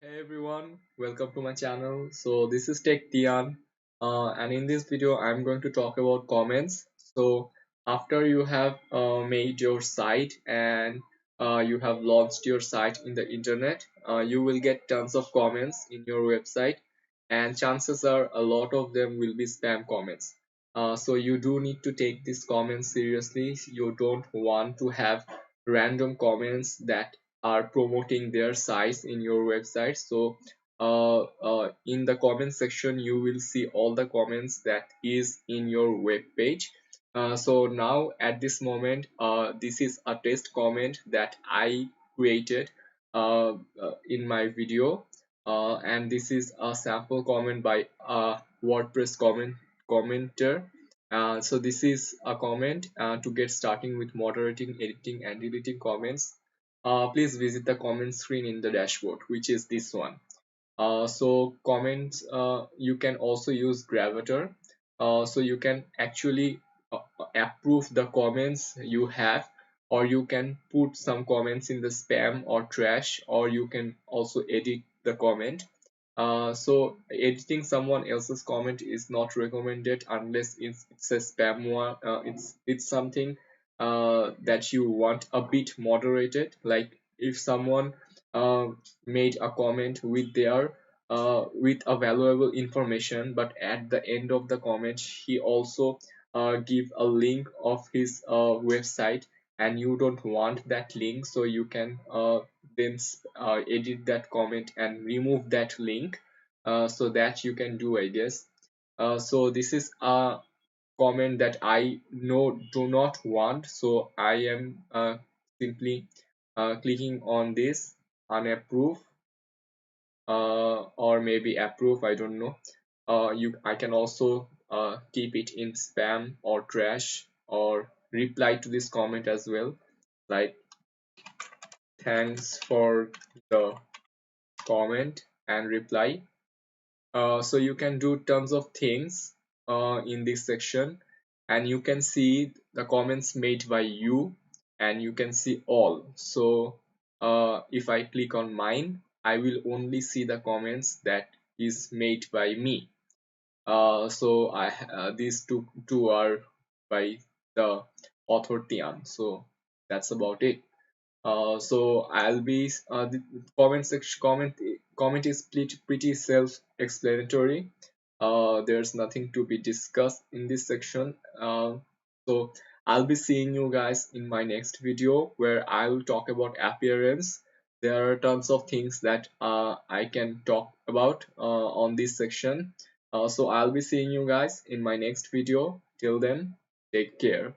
Hey everyone, welcome to my channel. So this is Tian, and in this video I'm going to talk about comments. So after you have made your site and you have launched your site in the internet, you will get tons of comments in your website, and chances are a lot of them will be spam comments. So you do need to take these comments seriously. You don't want to have random comments that are promoting their sites in your website. So in the comment section you will see all the comments that is in your web page. So now at this moment, this is a test comment that I created in my video, and this is a sample comment by a WordPress commenter. So this is a comment to get starting with moderating, editing and deleting comments. Please visit the comment screen in the dashboard, which is this one. So comments, you can also use Gravatar. So you can actually approve the comments you have, or you can put some comments in the spam or trash, or you can also edit the comment. So editing someone else's comment is not recommended unless it's a spam one. It's something that you want a bit moderated. Like if someone uh, made a comment with their with a valuable information, but at the end of the comment he also give a link of his website, and you don't want that link, so you can then edit that comment and remove that link, so that you can do, I guess. So this is a comment that I know do not want, so I am simply clicking on this unapprove, or maybe approve, I don't know. I can also keep it in spam or trash, or reply to this comment as well, like thanks for the comment, and reply. So you can do tons of things in this section, and you can see the comments made by you, and you can see all. So if I click on mine, I will only see the comments that is made by me. So these two are by the author Tian. So that's about it. So I'll be the comment section. Comment is pretty self-explanatory. There's nothing to be discussed in this section. So I'll be seeing you guys in my next video, where I will talk about appearance. There are tons of things that I can talk about on this section. So I'll be seeing you guys in my next video. Till then, take care.